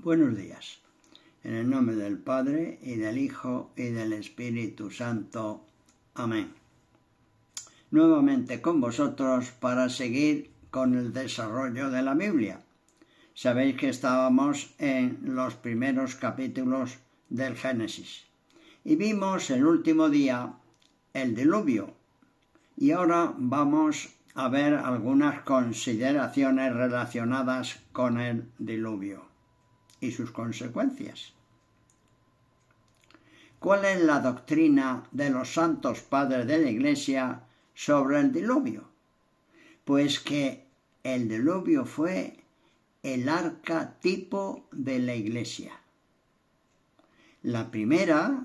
Buenos días. En el nombre del Padre, y del Hijo, y del Espíritu Santo. Amén. Nuevamente con vosotros para seguir con el desarrollo de la Biblia. Sabéis que estábamos en los primeros capítulos del Génesis. Y vimos el último día el diluvio. Y ahora vamos a ver algunas consideraciones relacionadas con el diluvio y sus consecuencias. ¿Cuál es la doctrina de los santos padres de la Iglesia sobre el diluvio? Pues que el diluvio fue el arquetipo de la Iglesia. La primera,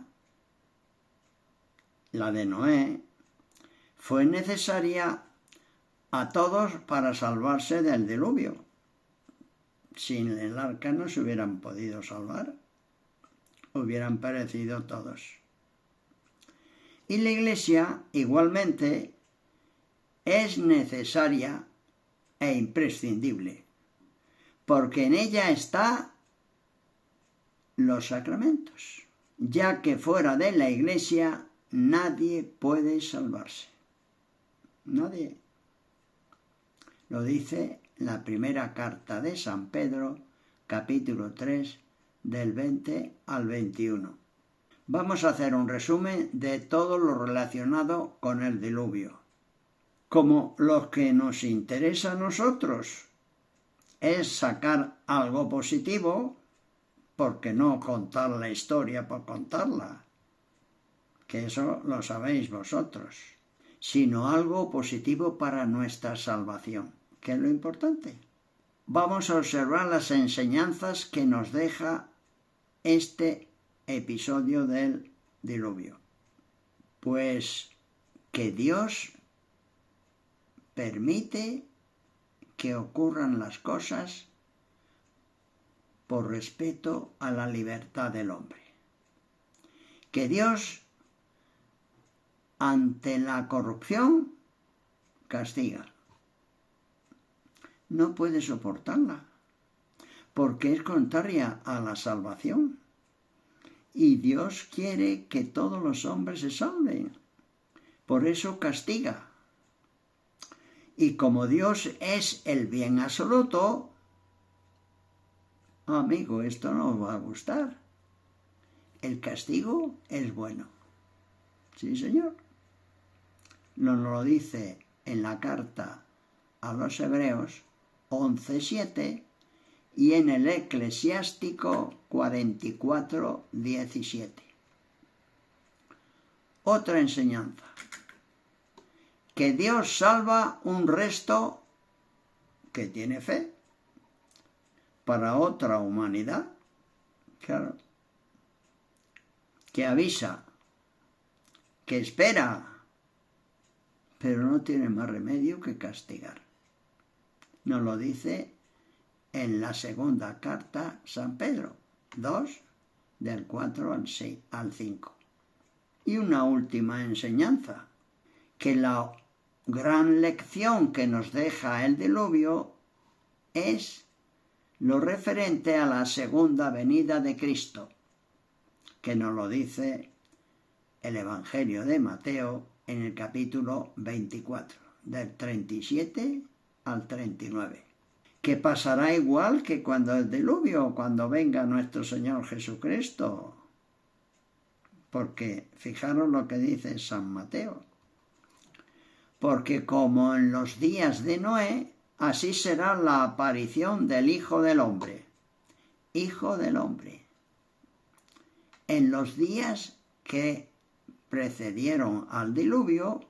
la de Noé, fue necesaria a todos para salvarse del diluvio. Sin el arca no se hubieran podido salvar, hubieran perecido todos. Y la Iglesia, igualmente, es necesaria e imprescindible, porque en ella están los sacramentos, ya que fuera de la Iglesia nadie puede salvarse. Nadie. Lo dice la primera carta de San Pedro, capítulo 3, del 20 al 21. Vamos a hacer un resumen de todo lo relacionado con el diluvio. Como lo que nos interesa a nosotros es sacar algo positivo, porque no contar la historia por contarla, que eso lo sabéis vosotros, sino algo positivo para nuestra salvación, que es lo importante. Vamos a observar las enseñanzas que nos deja este episodio del diluvio. Pues que Dios permite que ocurran las cosas por respeto a la libertad del hombre. Que Dios, ante la corrupción, castiga. No puede soportarla, porque es contraria a la salvación. Y Dios quiere que todos los hombres se salven. Por eso castiga. Y como Dios es el bien absoluto, amigo, esto no os va a gustar. El castigo es bueno. Sí, señor. Nos lo dice en la carta a los Hebreos 11:7 y en el Eclesiástico 44:17. Otra enseñanza. Que Dios salva un resto que tiene fe para otra humanidad, claro, que avisa, que espera, pero no tiene más remedio que castigar. Nos lo dice en la segunda carta San Pedro 2, del 4 al 5. Y una última enseñanza, que la gran lección que nos deja el diluvio es lo referente a la segunda venida de Cristo, que nos lo dice el Evangelio de Mateo en el capítulo 24, del 37 al 39. Que pasará igual que cuando el diluvio, cuando venga nuestro Señor Jesucristo. Porque fijaros lo que dice San Mateo. Porque como en los días de Noé, así será la aparición del Hijo del Hombre. Hijo del Hombre. En los días que precedieron al diluvio,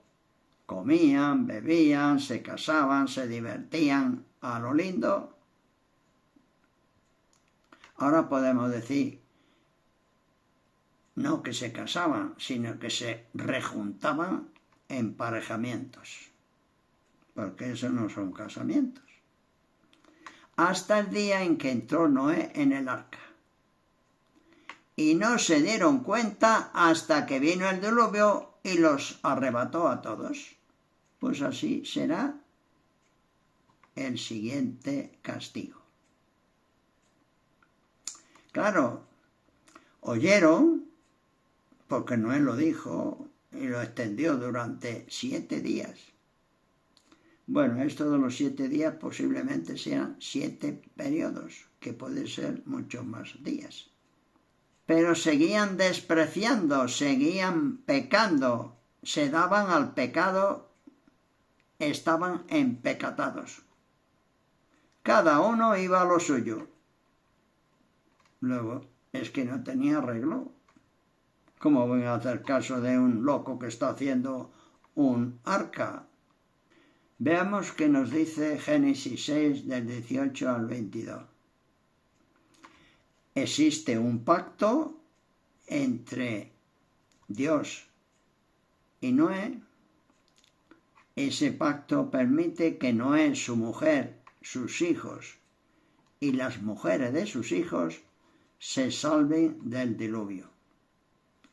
comían, bebían, se casaban, se divertían a lo lindo. Ahora podemos decir, no que se casaban, sino que se rejuntaban emparejamientos, porque eso no son casamientos. Hasta el día en que entró Noé en el arca. Y no se dieron cuenta hasta que vino el diluvio y los arrebató a todos. Pues así será el siguiente castigo. Claro, oyeron, porque Noé lo dijo y lo extendió durante 7 días. Bueno, esto de los 7 días posiblemente sean 7 periodos, que pueden ser muchos más días. Pero seguían despreciando, seguían pecando, se daban al pecado, estaban empecatados. Cada uno iba a lo suyo. Luego, es que no tenía arreglo. ¿Cómo voy a hacer caso de un loco que está haciendo un arca? Veamos qué nos dice Génesis 6, del 18 al 22. Existe un pacto entre Dios y Noé. Ese pacto permite que Noé, su mujer, sus hijos y las mujeres de sus hijos se salven del diluvio,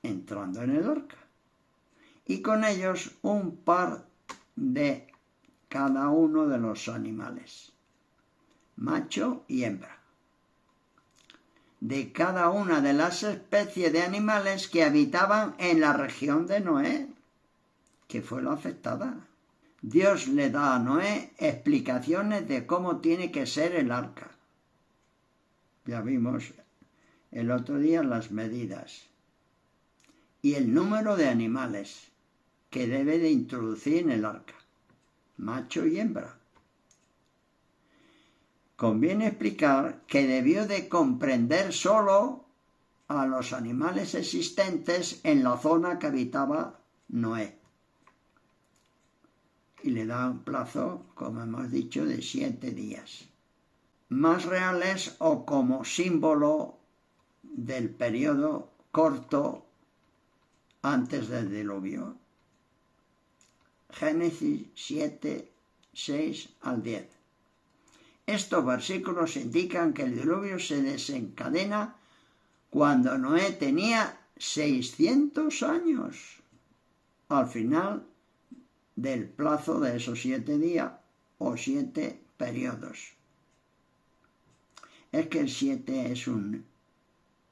entrando en el arca. Y con ellos un par de cada uno de los animales, macho y hembra, de cada una de las especies de animales que habitaban en la región de Noé, que fue la afectada. Dios le da a Noé explicaciones de cómo tiene que ser el arca. Ya vimos el otro día las medidas y el número de animales que debe de introducir en el arca, macho y hembra. Conviene explicar que debió de comprender solo a los animales existentes en la zona que habitaba Noé. Y le da un plazo, como hemos dicho, de 7 días. Más reales o como símbolo del periodo corto antes del diluvio. Génesis 7, 6 al 10. Estos versículos indican que el diluvio se desencadena cuando Noé tenía 600 años, al final del plazo de esos 7 días o 7 periodos. Es que el 7 es un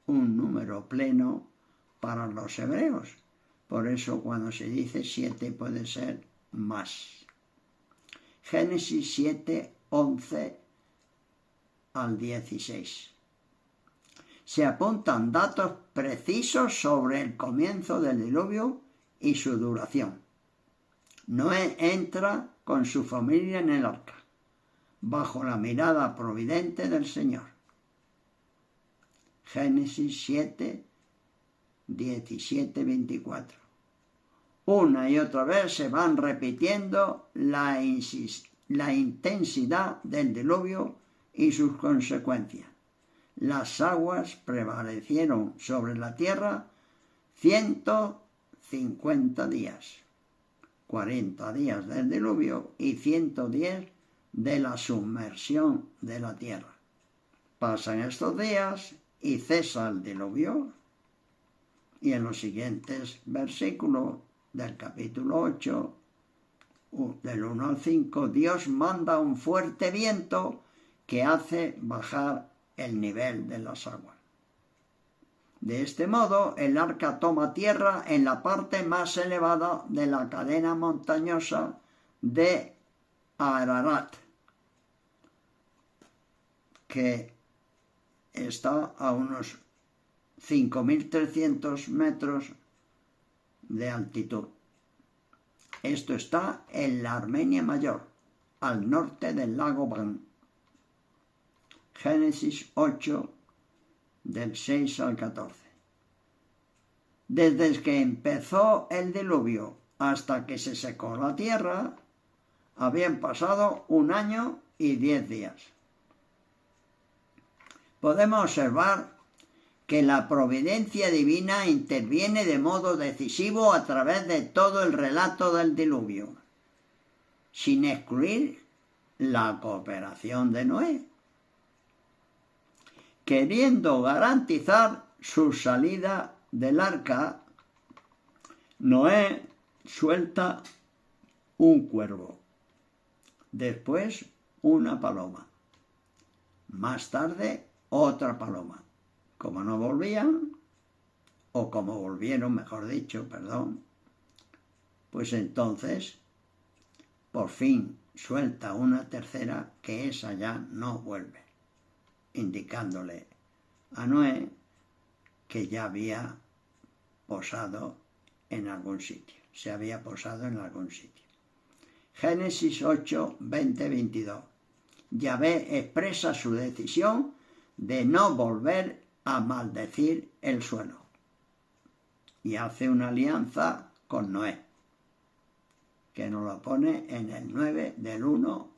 número pleno para los hebreos. Por eso cuando se dice 7 puede ser más. Génesis 7, 11 al 16. Se apuntan datos precisos sobre el comienzo del diluvio y su duración. Noé entra con su familia en el arca, bajo la mirada providente del Señor. Génesis 7, 17, 24. Una y otra vez se van repitiendo la intensidad del diluvio y sus consecuencias. Las aguas prevalecieron sobre la tierra 150 días, 40 días del diluvio y 110 de la sumersión de la tierra. Pasan estos días y cesa el diluvio. Y en los siguientes versículos del capítulo 8, del 1 al 5, Dios manda un fuerte viento que hace bajar el nivel de las aguas. De este modo, el arca toma tierra en la parte más elevada de la cadena montañosa de Ararat, que está a unos 5.300 metros de altitud. Esto está en la Armenia Mayor, al norte del lago Van. Génesis 8, del 6 al 14. Desde que empezó el diluvio hasta que se secó la tierra, habían pasado 1 año y 10 días. Podemos observar que la providencia divina interviene de modo decisivo a través de todo el relato del diluvio, sin excluir la cooperación de Noé, queriendo garantizar su salida del arca. Noé suelta un cuervo, después una paloma, más tarde otra paloma, Como no volvían, o como volvieron, mejor dicho, perdón, pues entonces, por fin suelta una tercera que esa ya no vuelve, indicándole a Noé que ya había posado en algún sitio, se había posado en algún sitio. Génesis 8, 20, 22. Yahvé expresa su decisión de no volver a maldecir el suelo y hace una alianza con Noé, que nos lo pone en el 9 del 1,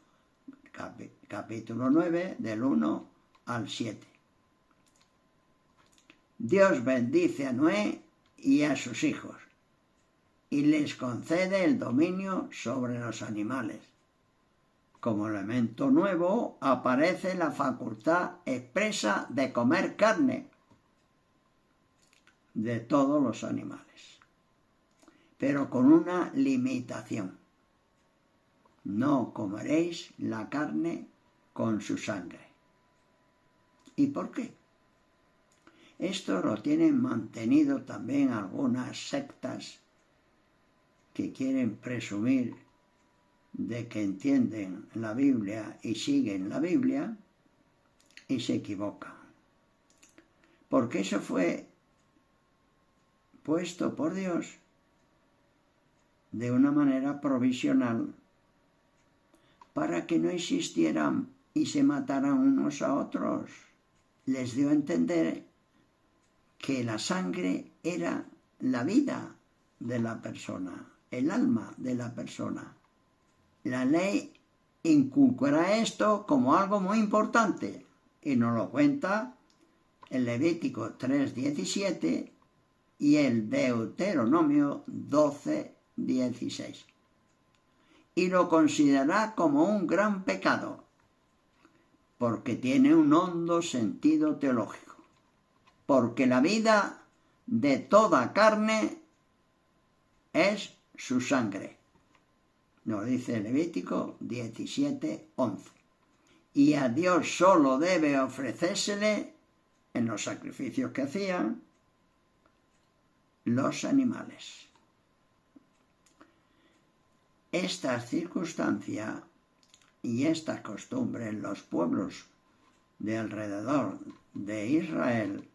capítulo 9 del 1 al 7. Dios bendice a Noé y a sus hijos y les concede el dominio sobre los animales. Como elemento nuevo aparece la facultad expresa de comer carne de todos los animales, pero con una limitación. No comeréis la carne con su sangre. ¿Y por qué? Esto lo tienen mantenido también algunas sectas que quieren presumir de que entienden la Biblia y siguen la Biblia y se equivocan. Porque eso fue puesto por Dios de una manera provisional para que no existieran y se mataran unos a otros. Les dio a entender que la sangre era la vida de la persona, el alma de la persona. La ley inculcará esto como algo muy importante y nos lo cuenta el Levítico 3:17 y el Deuteronomio 12:16. Y lo considerará como un gran pecado, porque tiene un hondo sentido teológico. Porque la vida de toda carne es su sangre. Nos dice Levítico 17:11. Y a Dios solo debe ofrecérsele, en los sacrificios que hacían, los animales. Esta circunstancia y esta costumbre en los pueblos de alrededor de Israel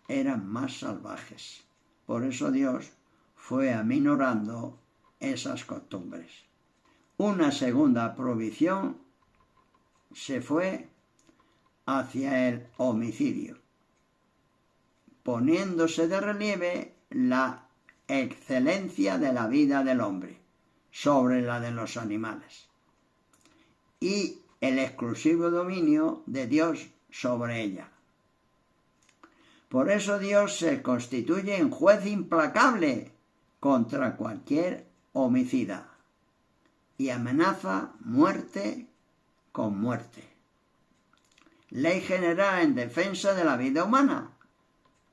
eran más salvajes. Por eso Dios fue aminorando esas costumbres. Una segunda provisión se fue hacia el homicidio, poniéndose de relieve la excelencia de la vida del hombre sobre la de los animales y el exclusivo dominio de Dios sobre ella. Por eso Dios se constituye en juez implacable contra cualquier homicida y amenaza muerte con muerte. Ley general en defensa de la vida humana,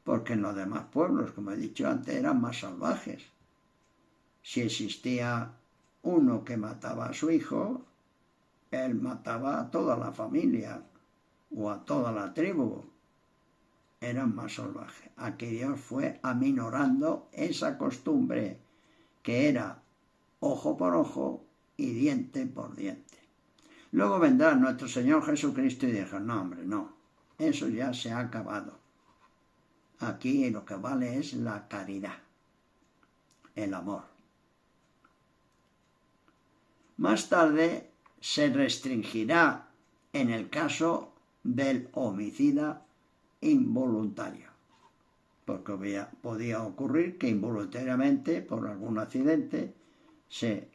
porque en los demás pueblos, como he dicho antes, eran más salvajes. Si existía uno que mataba a su hijo, él mataba a toda la familia o a toda la tribu. Eran más salvajes. Aquí Dios fue aminorando esa costumbre que era ojo por ojo y diente por diente. Luego vendrá nuestro Señor Jesucristo y dijo, no hombre, no, eso ya se ha acabado. Aquí lo que vale es la caridad, el amor. Más tarde se restringirá en el caso del homicida involuntario, porque podía ocurrir que involuntariamente, por algún accidente, se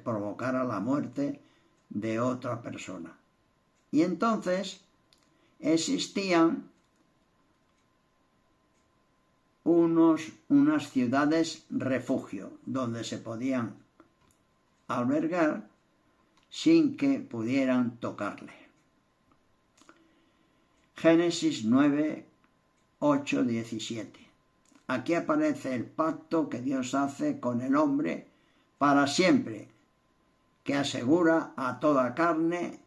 provocara la muerte de otra persona. Y entonces existían unas ciudades refugio donde se podían albergar sin que pudieran tocarle. Génesis 9, 8, 17. Aquí aparece el pacto que Dios hace con el hombre para siempre, que asegura a toda carne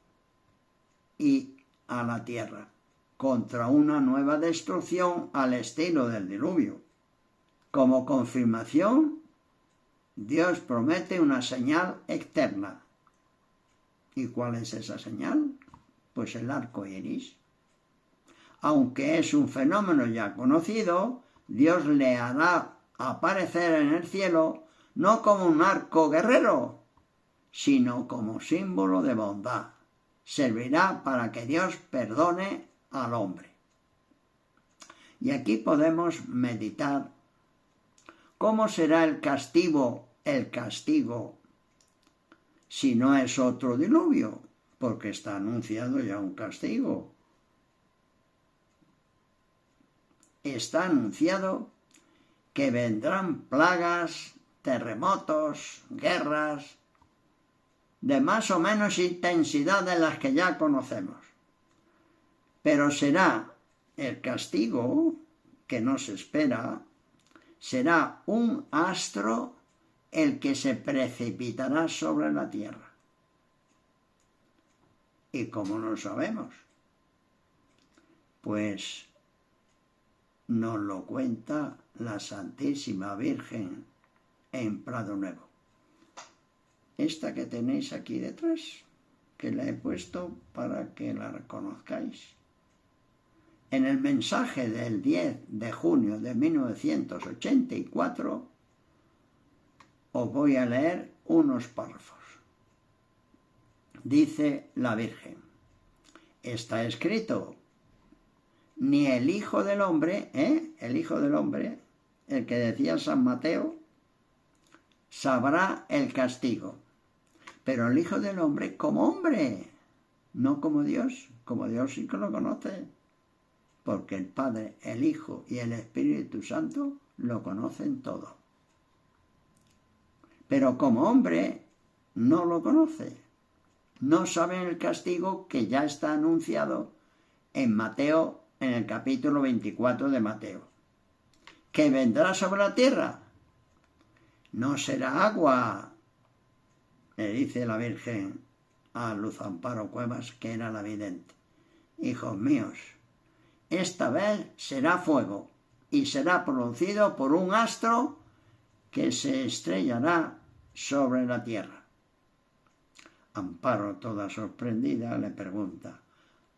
y a la tierra. contra una nueva destrucción al estilo del diluvio. Como confirmación, Dios promete una señal externa. ¿Y cuál es esa señal? Pues el arco iris. Aunque es un fenómeno ya conocido, Dios le hará aparecer en el cielo no como un arco guerrero, sino como símbolo de bondad. Servirá para que Dios perdone al hombre. Y aquí podemos meditar cómo será el castigo, si no es otro diluvio, porque está anunciado ya un castigo. Está anunciado que vendrán plagas, terremotos, guerras, de más o menos intensidad de las que ya conocemos. Pero será el castigo que nos espera, será un astro el que se precipitará sobre la tierra. ¿Y cómo lo sabemos? Pues nos lo cuenta la Santísima Virgen en Prado Nuevo. Esta que tenéis aquí detrás, que la he puesto para que la reconozcáis. En el mensaje del 10 de junio de 1984 os voy a leer unos párrafos. Dice la Virgen: está escrito, ni el Hijo del Hombre, el Hijo del Hombre, el que decía San Mateo, sabrá el castigo. Pero el Hijo del Hombre como hombre, no como Dios. Como Dios sí que lo conoce, porque el Padre, el Hijo y el Espíritu Santo lo conocen todo. Pero como hombre no lo conoce. No saben el castigo que ya está anunciado en Mateo, en el capítulo 24 de Mateo. ¿Que vendrá sobre la tierra? No será agua, le dice la Virgen a Luz Amparo Cuevas, que era la vidente. Hijos míos, esta vez será fuego, y será producido por un astro que se estrellará sobre la tierra. Amparo, toda sorprendida, le pregunta: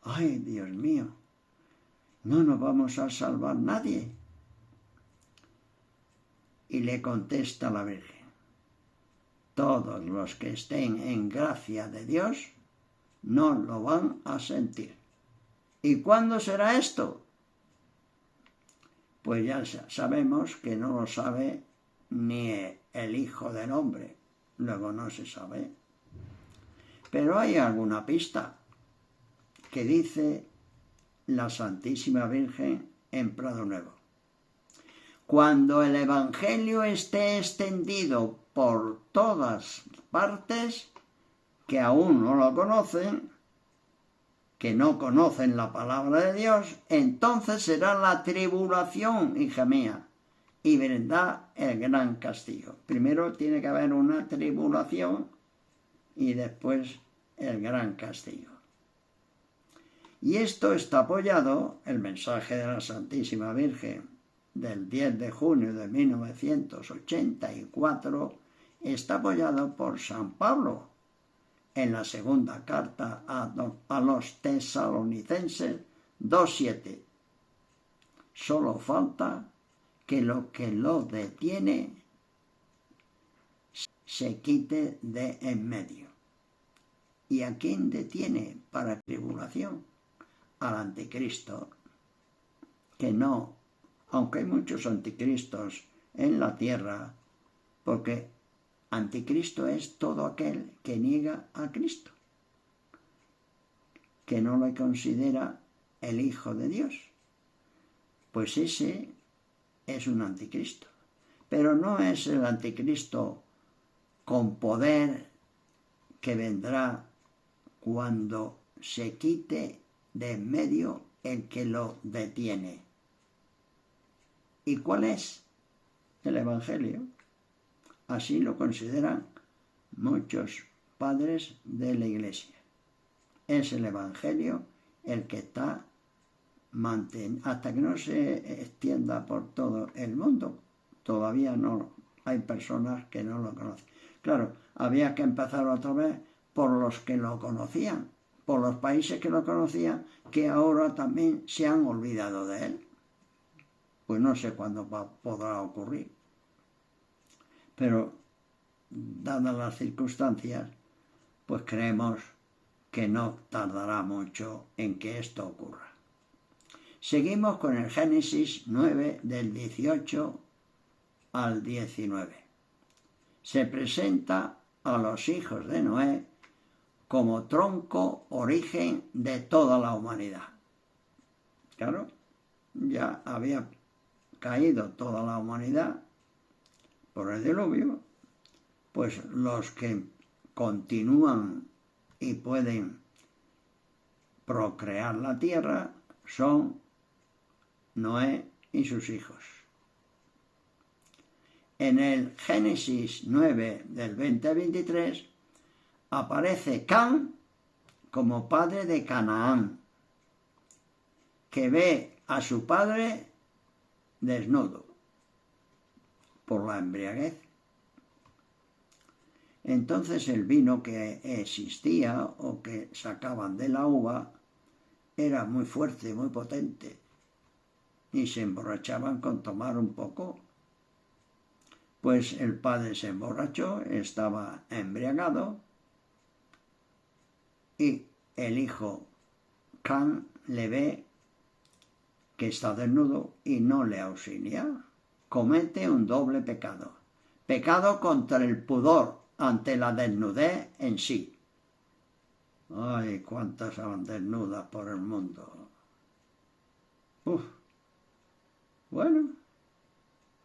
¡ay, Dios mío! ¿No nos vamos a salvar nadie? Y le contesta la Virgen: todos los que estén en gracia de Dios no lo van a sentir. ¿Y cuándo será esto? Pues ya sabemos que no lo sabe ni el Hijo del Hombre, luego no se sabe. Pero hay alguna pista que dice la Santísima Virgen en Prado Nuevo. Cuando el Evangelio esté extendido por todas partes, que aún no lo conocen, que no conocen la palabra de Dios, entonces será la tribulación, hija mía, y vendrá el gran castigo. Primero tiene que haber una tribulación y después el gran castigo. Y esto está apoyado, el mensaje de la Santísima Virgen del 10 de junio de 1984, está apoyado por San Pablo en la segunda carta a los tesalonicenses 2:7. Solo falta que lo detiene se quite de en medio. ¿Y a quién detiene para tribulación? Al anticristo, que no, aunque hay muchos anticristos en la tierra, porque anticristo es todo aquel que niega a Cristo, que no lo considera el Hijo de Dios. Pues ese es un anticristo, pero no es el anticristo con poder que vendrá cuando se quite de en medio el que lo detiene. ¿Y cuál es? El Evangelio. Así lo consideran muchos padres de la Iglesia. Es el Evangelio el que está hasta que no se extienda por todo el mundo. Todavía no hay personas que no lo conocen. Claro, había que empezar otra vez por los que lo conocían, por los países que lo conocían, que ahora también se han olvidado de él. Pues no sé cuándo podrá ocurrir. Pero, dadas las circunstancias, pues creemos que no tardará mucho en que esto ocurra. Seguimos con el Génesis 9 del 18 al 19. Se presenta a los hijos de Noé como tronco, origen de toda la humanidad. Claro, ya había caído toda la humanidad por el diluvio, pues los que continúan y pueden procrear la tierra son Noé y sus hijos. En el Génesis 9 del 20 al 23 aparece Cam como padre de Canaán, que ve a su padre desnudo por la embriaguez. Entonces el vino que existía o que sacaban de la uva era muy fuerte, muy potente, y se emborrachaban con tomar un poco. Pues el padre se emborrachó, estaba embriagado, y el hijo Cam le ve que está desnudo y no le auxilia. Comete un doble pecado. Pecado contra el pudor ante la desnudez en sí. Ay, cuántas van desnudas por el mundo. Bueno,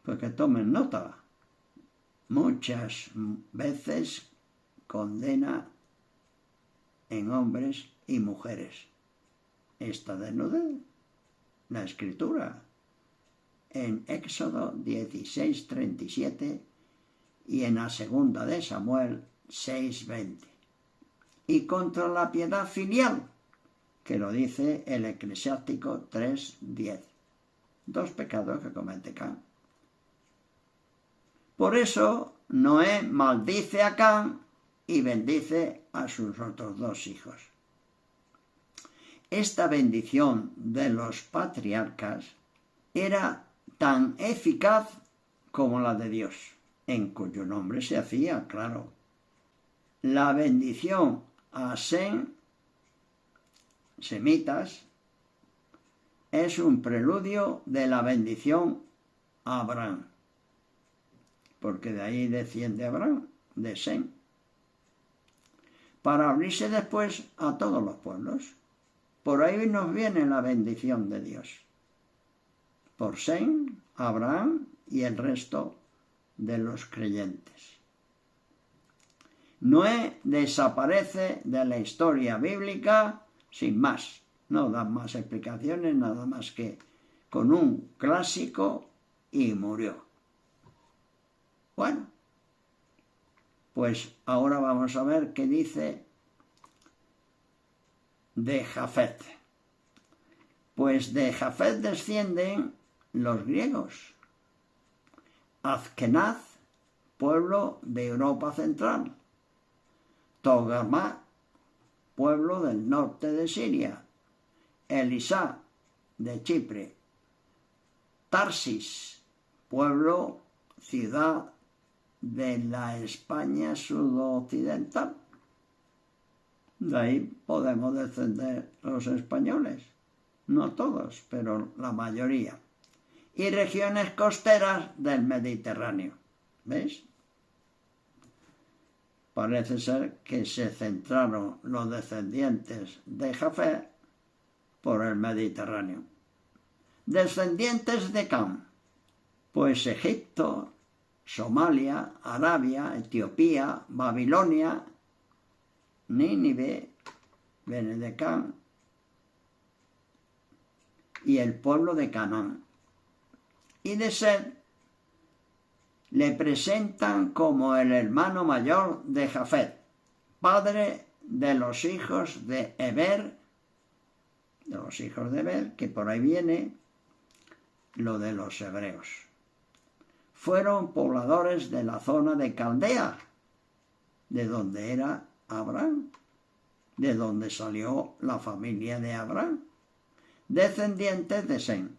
pues que tomen nota. Muchas veces condena en hombres y mujeres esta desnudez. La Escritura en Éxodo 16:37 y en la segunda de Samuel 6:20. Y contra la piedad filial, que lo dice el Eclesiástico 3:10. Dos pecados que comete Cam. Por eso Noé maldice a Cam y bendice a sus otros dos hijos. Esta bendición de los patriarcas era tan eficaz como la de Dios, en cuyo nombre se hacía, claro. La bendición a semitas, es un preludio de la bendición a Abraham, porque de ahí desciende Abraham, de Sem, para abrirse después a todos los pueblos. Por ahí nos viene la bendición de Dios, por Sem, Abraham y el resto de los creyentes. Noé desaparece de la historia bíblica sin más. No dan más explicaciones, nada más que con un clásico y murió. Bueno, pues ahora vamos a ver qué dice de Jafet. Pues de Jafet descienden los griegos. Azkenaz, pueblo de Europa Central. Togarmá, pueblo del norte de Siria. Elisá, de Chipre. Tarsis, pueblo, ciudad de la España sudoccidental. De ahí podemos descender los españoles. No todos, pero la mayoría. Y regiones costeras del Mediterráneo. ¿Veis? Parece ser que se centraron los descendientes de Jafet por el Mediterráneo. Descendientes de Cam, pues Egipto, Somalia, Arabia, Etiopía, Babilonia, Nínive, viene de Cam, y el pueblo de Canaán. Y de Set le presentan como el hermano mayor de Jafet, padre de los hijos de Eber de los hijos de Bet, que por ahí viene lo de los hebreos. Fueron pobladores de la zona de Caldea, de donde era Abraham, de donde salió la familia de Abraham, descendientes de Sem.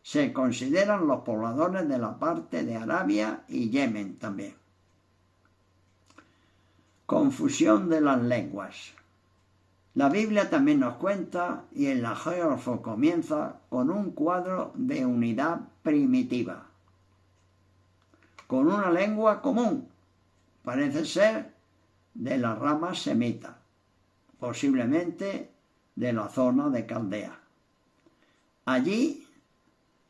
Se consideran los pobladores de la parte de Arabia y Yemen también. Confusión de las lenguas. La Biblia también nos cuenta, y el geógrafo comienza con un cuadro de unidad primitiva, con una lengua común, parece ser de la rama semita, posiblemente de la zona de Caldea. Allí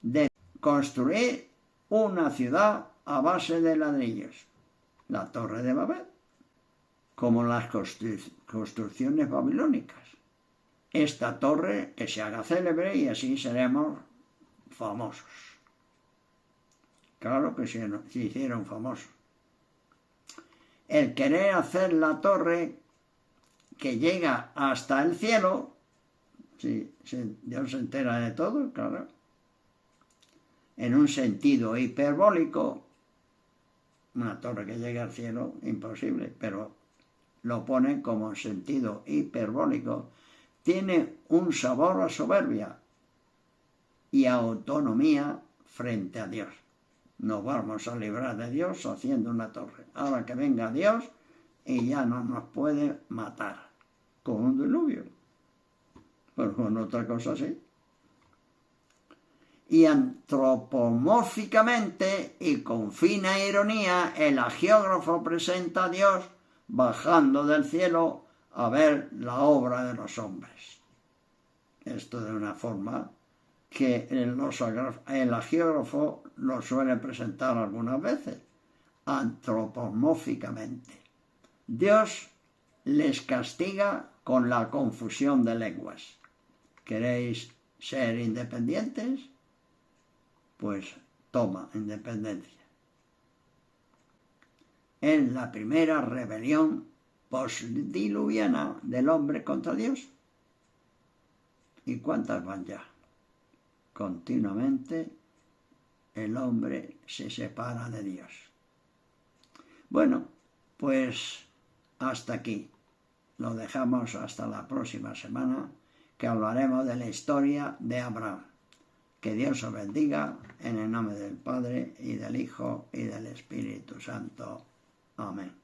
de construir una ciudad a base de ladrillos, la Torre de Babel, como las construcciones babilónicas. Esta torre que se haga célebre y así seremos famosos. Claro que se hicieron famosos. El querer hacer la torre que llega hasta el cielo, si Dios se entera de todo, claro, en un sentido hiperbólico, una torre que llegue al cielo, imposible, pero lo ponen como sentido hiperbólico, tiene un sabor a soberbia y a autonomía frente a Dios. Nos vamos a librar de Dios haciendo una torre. Ahora que venga Dios y ya no nos puede matar con un diluvio, pero con otra cosa sí. Y antropomórficamente y con fina ironía, el hagiógrafo presenta a Dios bajando del cielo a ver la obra de los hombres. Esto de una forma que el hagiógrafo lo suele presentar algunas veces, antropomórficamente. Dios les castiga con la confusión de lenguas. ¿Queréis ser independientes? Pues toma independencia. Es la primera rebelión postdiluviana del hombre contra Dios. ¿Y cuántas van ya? Continuamente el hombre se separa de Dios. Bueno, pues hasta aquí. Lo dejamos hasta la próxima semana, que hablaremos de la historia de Abraham. Que Dios os bendiga en el nombre del Padre, y del Hijo, y del Espíritu Santo. Amén.